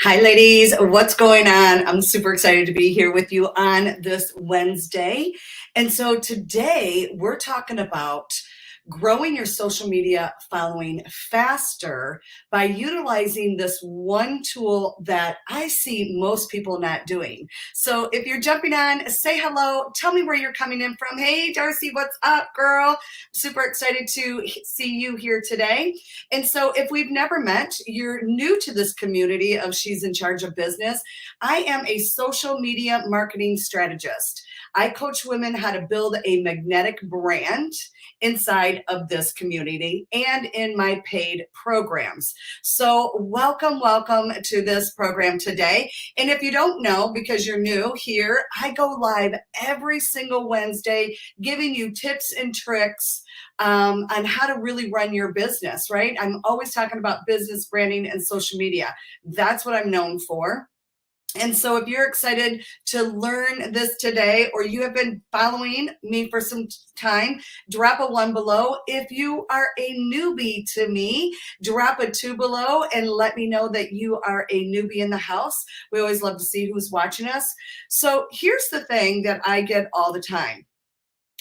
Hi, ladies. What's going on? I'm super excited to be here with you on this Wednesday. And so today we're talking about growing your social media following faster by utilizing this one tool that I see most people not doing. So if you're jumping on, say hello, tell me where you're coming in from. Hey, Darcy, what's up, girl? Super excited to see you here today. And so if we've never met, you're new to this community of She's in Charge of Business. I am a social media marketing strategist. I coach women how to build a magnetic brand inside of this community and in my paid programs. So welcome to this program today. And if you don't know, because you're new here, I go live every single Wednesday giving you tips and tricks on how to really run your business, right? I'm always talking about business branding and social media. That's what I'm known for. And so if you're excited to learn this today, or you have been following me for some time, drop a 1 below. If you are a newbie to me, drop a 2 below and let me know that you are a newbie in the house. We always love to see who's watching us. So here's the thing that I get all the time.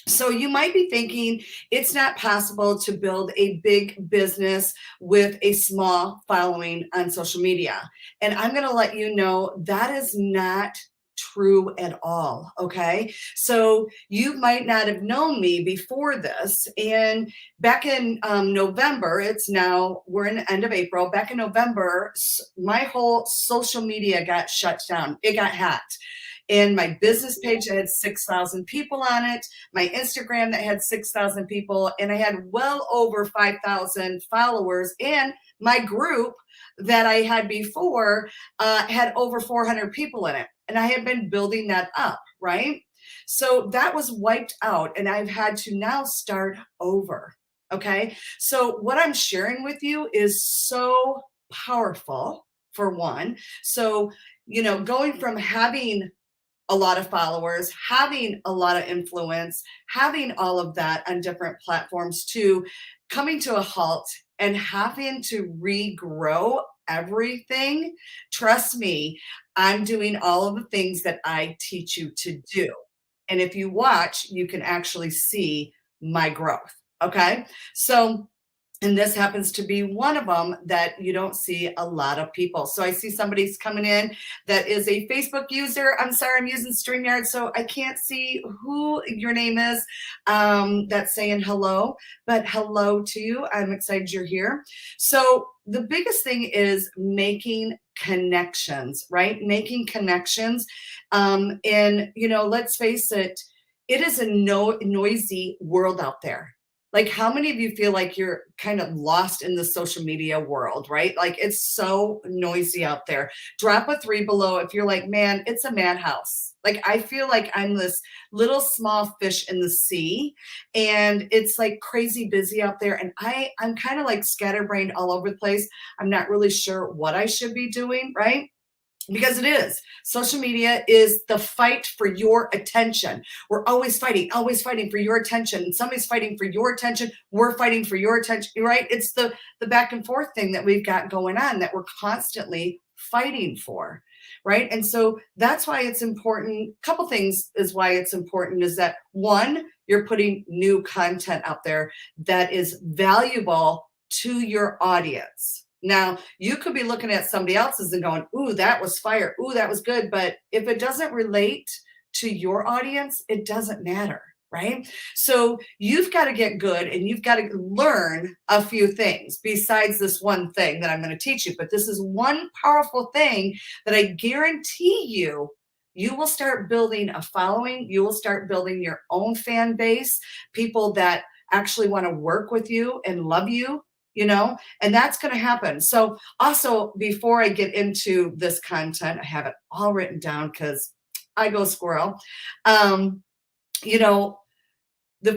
So you might be thinking it's not possible to build a big business with a small following on social media. And I'm going to let you know that is not true at all. Okay. So you might not have known me before this. And back in November, we're in the end of April. Back in November, my whole social media got shut down. It got hacked. And my business page that had 6,000 people on it, my Instagram that had 6,000 people, and I had well over 5,000 followers. And my group that I had before had over 400 people in it. And I had been building that up, right? So that was wiped out, and I've had to now start over. Okay. So what I'm sharing with you is so powerful, for one. So, going from having a lot of followers, having a lot of influence, having all of that on different platforms, to coming to a halt and having to regrow everything. Trust me, I'm doing all of the things that I teach you to do. And if you watch, you can actually see my growth. Okay. And this happens to be one of them that you don't see a lot of people. So I see somebody's coming in that is a Facebook user. I'm sorry, I'm using StreamYard, so I can't see who your name is that's saying hello, but hello to you. I'm excited you're here. So the biggest thing is making connections, right? Making connections. And, let's face it, it is a noisy world out there. Like, how many of you feel like you're kind of lost in the social media world, right? Like, it's so noisy out there. Drop a 3 below if you're like, man, it's a madhouse. Like, I feel like I'm this little small fish in the sea, and it's like crazy busy out there. And I'm kind of like scatterbrained all over the place. I'm not really sure what I should be doing, right? Because it is. Social media is the fight for your attention. We're always fighting for your attention. Somebody's fighting for your attention. We're fighting for your attention, right? It's the back and forth thing that we've got going on that we're constantly fighting for, right? And so that's why it's important. A couple things is why it's important is that, one, you're putting new content out there that is valuable to your audience. Now, you could be looking at somebody else's and going, ooh, that was fire. Ooh, that was good. But if it doesn't relate to your audience, it doesn't matter, right? So you've got to get good, and you've got to learn a few things besides this one thing that I'm going to teach you. But this is one powerful thing that I guarantee you will start building a following. You will start building your own fan base, people that actually want to work with you and love you, and that's going to happen. So also, before I get into this content, I have it all written down because I go squirrel. The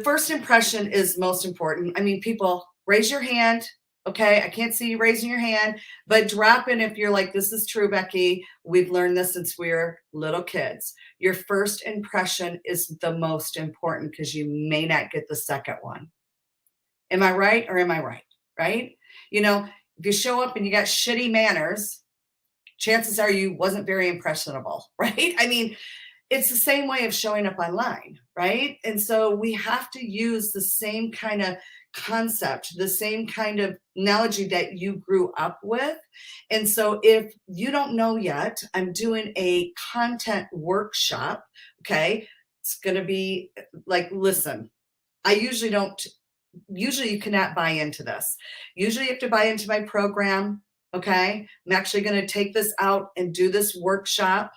first impression is most important. I mean, people, raise your hand. Okay. I can't see you raising your hand, but drop in if you're like, this is true, Becky. We've learned this since we're little kids. Your first impression is the most important, because you may not get the second one. Am I right, or am I right? Right? If you show up and you got shitty manners, chances are you wasn't very impressionable, right? I mean, it's the same way of showing up online, right? And so we have to use the same kind of concept, the same kind of analogy that you grew up with. And so if you don't know yet, I'm doing a content workshop, okay? It's going to be like, listen, I usually don't, usually you cannot buy into this. Usually you have to buy into my program, okay? I'm actually going to take this out and do this workshop.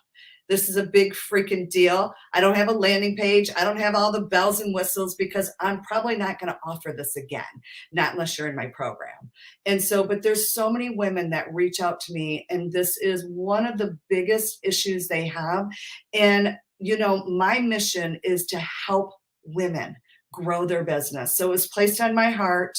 This is a big freaking deal. I don't have a landing page. I don't have all the bells and whistles because I'm probably not going to offer this again, not unless you're in my program. And so, but there's so many women that reach out to me, and this is one of the biggest issues they have. And, you know, my mission is to help women grow their business. So it was placed on my heart,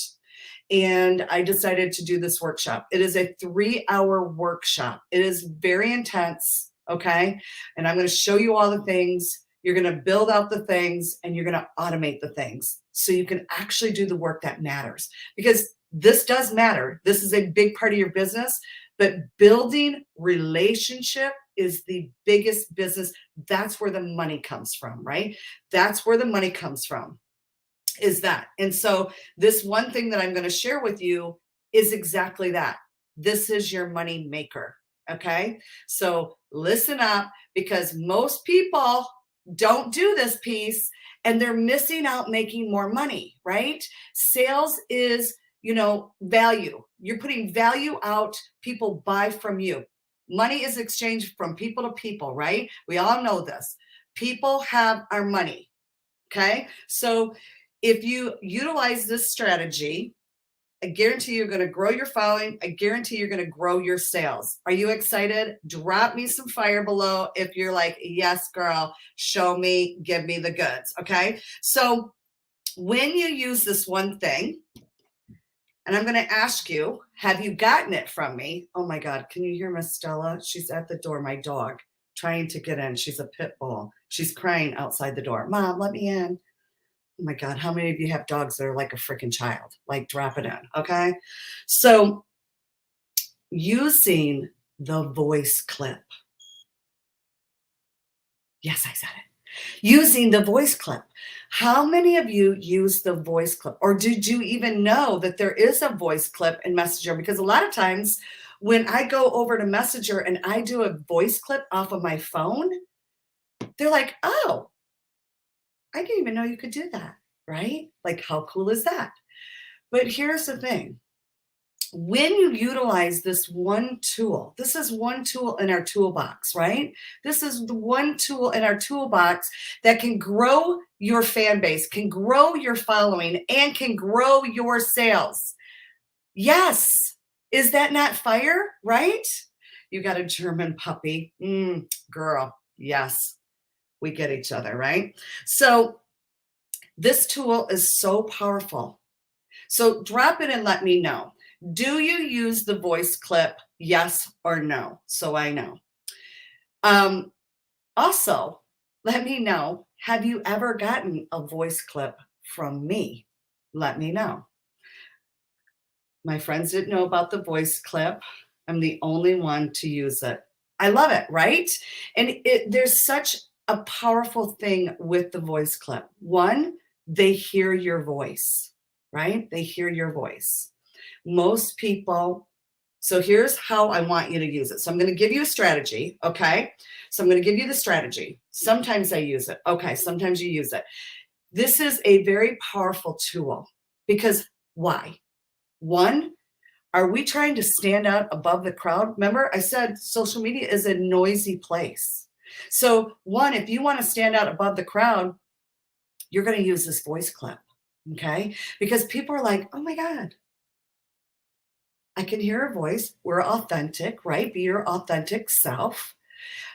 and I decided to do this workshop. It is a 3-hour workshop. It is very intense. Okay. And I'm going to show you all the things. You're going to build out the things, and you're going to automate the things so you can actually do the work that matters, because this does matter. This is a big part of your business, but building relationship is the biggest business. That's where the money comes from, right? That's where the money comes from, is that. And so this one thing that I'm going to share with you is exactly that. This is your money maker. Okay. So listen up, because most people don't do this piece and they're missing out making more money, right? Sales is, you know, value. You're putting value out. People buy from you. Money is exchanged from people to people, right? We all know this. People have our money. Okay. So if you utilize this strategy, I guarantee you're going to grow your following. I guarantee you're going to grow your sales. Are you excited? Drop me some fire below if you're like, yes, girl, show me, give me the goods. Okay. So when you use this one thing, and I'm going to ask you, have you gotten it from me? Oh my God. Can you hear Miss Stella? She's at the door, my dog, trying to get in. She's a pit bull. She's crying outside the door. Mom, let me in. Oh my God, how many of you have dogs that are like a freaking child? Like, drop it in, okay? So using the voice clip. Yes, I said it. Using the voice clip. How many of you use the voice clip? Or did you even know that there is a voice clip in Messenger? Because a lot of times when I go over to Messenger and I do a voice clip off of my phone, they're like, oh, I didn't even know you could do that, right? Like, how cool is that? But here's the thing. When you utilize this one tool, this is one tool in our toolbox, right? This is the one tool in our toolbox that can grow your fan base, can grow your following, and can grow your sales. Yes. Is that not fire, right? You got a German puppy. Girl, yes. We get each other, right? So this tool is so powerful. So drop it and let me know. Do you use the voice clip? Yes or no? So I know. Also, let me know, have you ever gotten a voice clip from me? Let me know. My friends didn't know about the voice clip. I'm the only one to use it. I love it, right? And there's such a powerful thing with the voice clip. One, they hear your voice, right? They hear your voice. Most people, so here's how I want you to use it. So I'm going to give you a strategy, okay? So I'm going to give you the strategy. Sometimes I use it. Okay, sometimes you use it. This is a very powerful tool because why? One, are we trying to stand out above the crowd? Remember, I said social media is a noisy place. So one, if you want to stand out above the crowd, you're going to use this voice clip, okay? Because people are like, oh my God, I can hear a voice. We're authentic, right? Be your authentic self.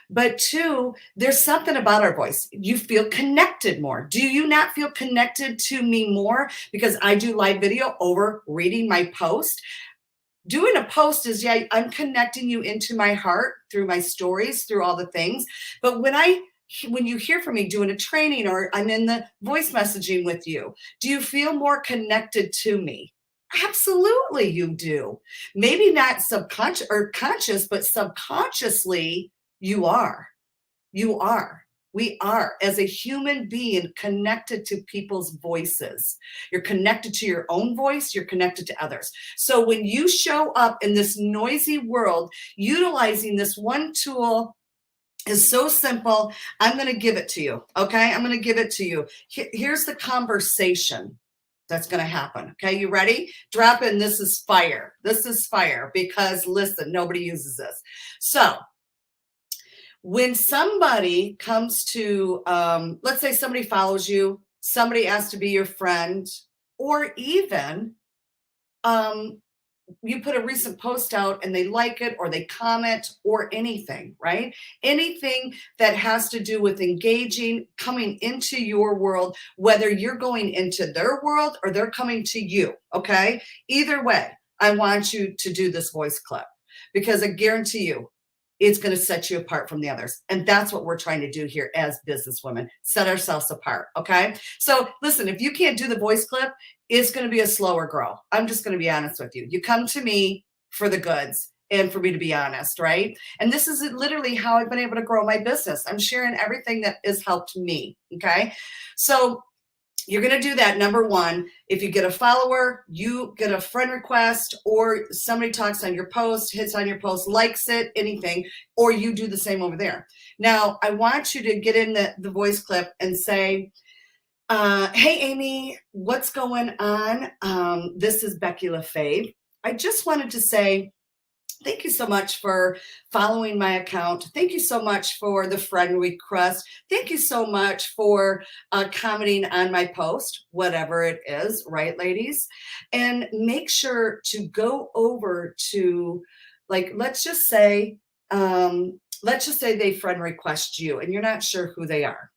But two, there's something about our voice. You feel connected more. Do you not feel connected to me more because I do live video over reading my post? Doing a post is, yeah, I'm connecting you into my heart through my stories, through all the things. But when you hear from me doing a training or I'm in the voice messaging with you, do you feel more connected to me? Absolutely, you do. Maybe not subconscious or conscious, but subconsciously, you are. You are. We are, as a human being, connected to people's voices. You're connected to your own voice, you're connected to others. So when you show up in this noisy world, utilizing this one tool is so simple. I'm going to give it to you. Okay. I'm going to give it to you. Here's the conversation that's going to happen. Okay. You ready? Drop in. This is fire. This is fire because listen, nobody uses this. So when somebody comes to, let's say somebody follows you, somebody asks to be your friend, or even, you put a recent post out and they like it or they comment or anything, right? Anything that has to do with engaging, coming into your world, whether you're going into their world or they're coming to you, okay? Either way, I want you to do this voice clip because I guarantee you, it's going to set you apart from the others. And that's what we're trying to do here as businesswomen, set ourselves apart. Okay. So listen, if you can't do the voice clip, it's going to be a slower grow. I'm just going to be honest with you. You come to me for the goods and for me to be honest, right? And this is literally how I've been able to grow my business. I'm sharing everything that has helped me. Okay. So you're going to do that. Number one, if you get a follower, you get a friend request, or somebody talks on your post, hits on your post, likes it, anything, or you do the same over there. Now, I want you to get in the voice clip and say, hey, Amy, what's going on? This is Becky LaFave. I just wanted to say, thank you so much for following my account. Thank you so much for the friend request. Thank you so much for commenting on my post, whatever it is, right, ladies? And make sure to go over to, like, let's just say they friend request you and you're not sure who they are.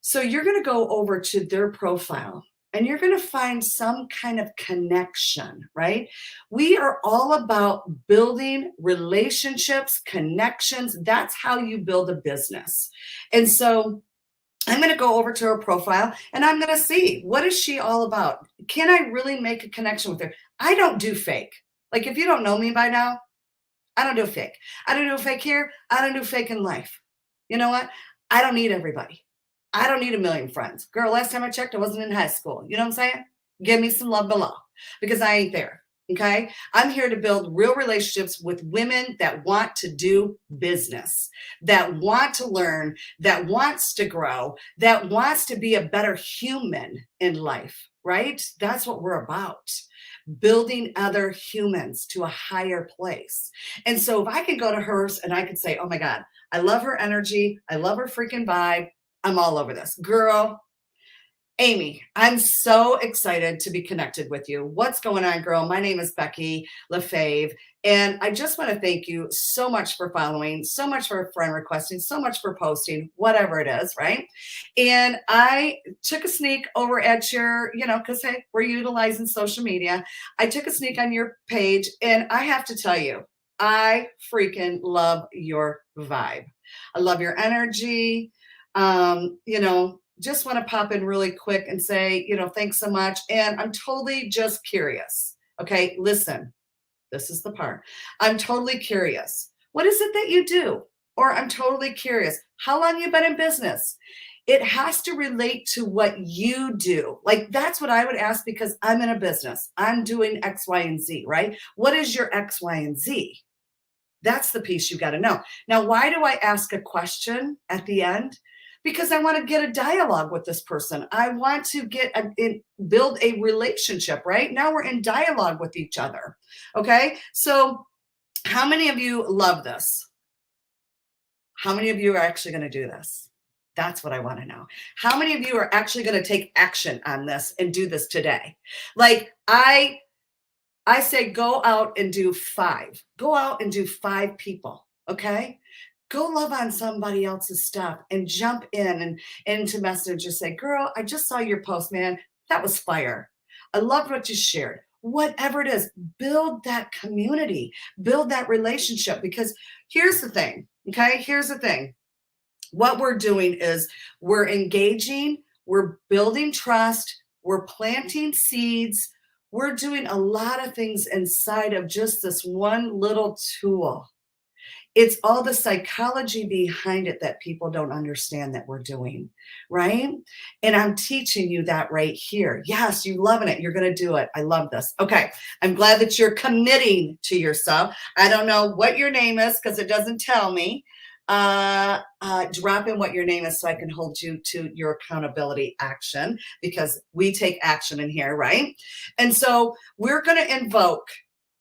So you're going to go over to their profile and you're going to find some kind of connection, right? We are all about building relationships, connections. That's how you build a business. And so I'm going to go over to her profile and I'm going to see, what is she all about? Can I really make a connection with her? I don't do fake. Like, if you don't know me by now, I don't do fake. I don't do fake here. I don't do fake in life. You know what? I don't need everybody. I don't need a million friends. Girl, last time I checked, I wasn't in high school. You know what I'm saying? Give me some love below because I ain't there. Okay. I'm here to build real relationships with women that want to do business, that want to learn, that wants to grow, that wants to be a better human in life, right? That's what we're about. Building other humans to a higher place. And so if I can go to hers and I could say, oh my God, I love her energy. I love her freaking vibe. I'm all over this. Girl, Amy, I'm so excited to be connected with you. What's going on, girl? My name is Becky LaFave, and I just want to thank you so much for following, so much for friend requesting, so much for posting, whatever it is, right? And I took a sneak over at your, because hey, we're utilizing social media. I took a sneak on your page, and I have to tell you, I freaking love your vibe. I love your energy. Just want to pop in really quick and say, thanks so much. And I'm totally just curious. Okay, listen, this is the part. I'm totally curious. What is it that you do? Or I'm totally curious. How long you been in business? It has to relate to what you do. Like, that's what I would ask because I'm in a business. I'm doing X, Y, and Z, right? What is your X, Y, and Z? That's the piece you got to know. Now, why do I ask a question at the end? Because I want to get a dialogue with this person. I want to build a relationship, right? Now we're in dialogue with each other. Okay. So how many of you love this? How many of you are actually going to do this? That's what I want to know. How many of you are actually going to take action on this and do this today? Like, I say, go out and do 5. Go out and do 5 people. Okay. Go love on somebody else's stuff and jump in and into Messenger. Say, girl, I just saw your post, man. That was fire. I loved what you shared. Whatever it is, build that community, build that relationship. Because here's the thing. Okay. Here's the thing. What we're doing is we're engaging, we're building trust, we're planting seeds, We're doing a lot of things inside of just this one little tool. It's all the psychology behind it that people don't understand that we're doing, right? And I'm teaching you that right here. Yes, you're loving it. You're going to do it. I love this. Okay. I'm glad that you're committing to yourself. I don't know what your name is because it doesn't tell me. Drop in what your name is so I can hold you to your accountability action, because we take action in here, right? And so we're going to invoke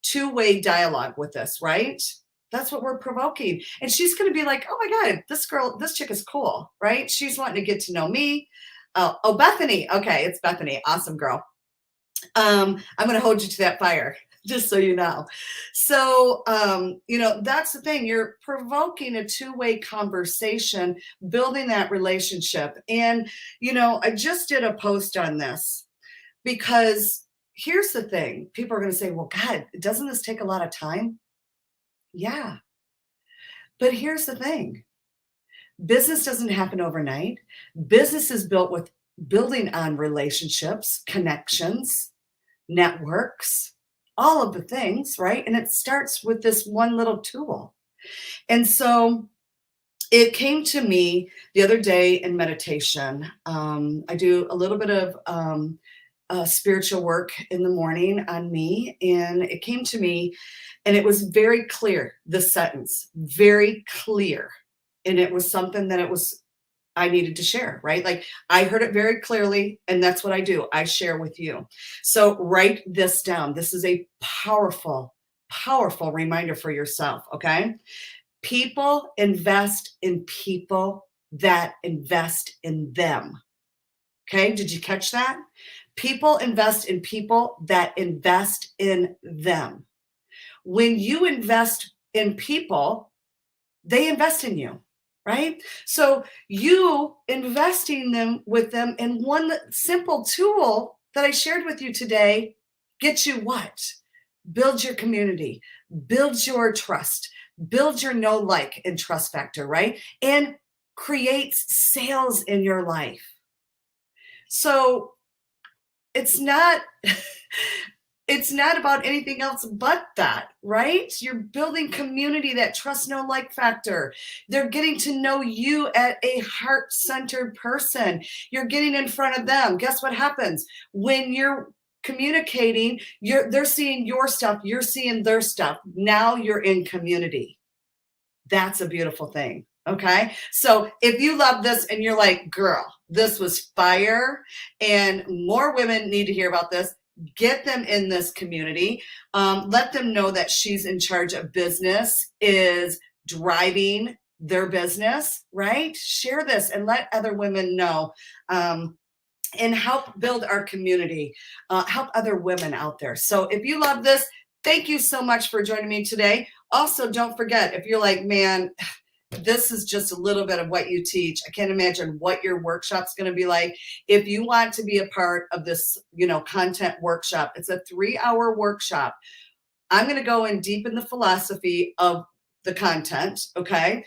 two-way dialogue with this, right? That's what we're provoking. And she's going to be like, oh my God, this chick is cool, right? She's wanting to get to know me. Oh, Bethany. Okay, it's Bethany. Awesome girl. I'm going to hold you to that fire, just so you know. So, that's the thing. You're provoking a two-way conversation, building that relationship. And, I just did a post on this because here's the thing. People are going to say, well, God, doesn't this take a lot of time? Yeah. But here's the thing. Business doesn't happen overnight. Business is built with building on relationships, connections, networks, all of the things, right? And it starts with this one little tool. And so it came to me the other day in meditation. I do a little bit of spiritual work in the morning on me. And it came to me and it was very clear, the sentence, very clear. And it was something that I needed to share, right? Like I heard it very clearly, and that's what I do. I share with you. So write this down. This is a powerful, powerful reminder for yourself, okay? People invest in people that invest in them. Okay, did you catch that? People invest in people that invest in them. When you invest in people, they invest in you, right? So you investing with them in one simple tool that I shared with you today gets you what? Build your community, build your trust, build your know, like, and trust factor, right? And creates sales in your life. So it's not about anything else but that, right? You're building community, that trust, know, like factor. They're getting to know you at a heart-centered person. You're getting in front of them. Guess what happens? When you're communicating, they're seeing your stuff, you're seeing their stuff. Now you're in community. That's a beautiful thing. Okay. So if you love this and you're like, girl, this was fire and more women need to hear about this, get them in this community. Let them know that she's in charge of business, is driving their business, right? Share this and let other women know. And help build our community, help other women out there. So if you love this, thank you so much for joining me today. Also, don't forget, if you're like, man, this is just a little bit of what you teach, I can't imagine what your workshop's going to be like. If you want to be a part of this, content workshop, it's a 3-hour workshop. I'm going to go in deep in the philosophy of the content. Okay.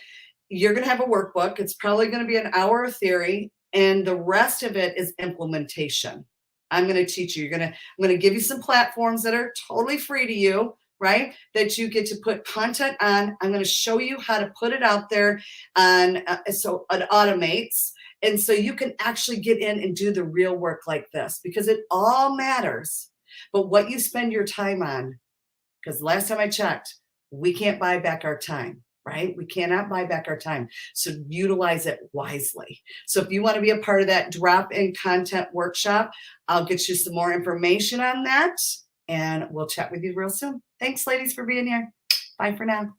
You're going to have a workbook. It's probably going to be an hour of theory, and the rest of it is implementation. I'm going to teach you. I'm going to give you some platforms that are totally free to you, right? That you get to put content on. I'm going to show you how to put it out there so it automates. And so you can actually get in and do the real work like this, because it all matters. But what you spend your time on, because last time I checked, we can't buy back our time, right? We cannot buy back our time. So utilize it wisely. So if you want to be a part of that drop-in content workshop, I'll get you some more information on that, and we'll chat with you real soon. Thanks, ladies, for being here. Bye for now.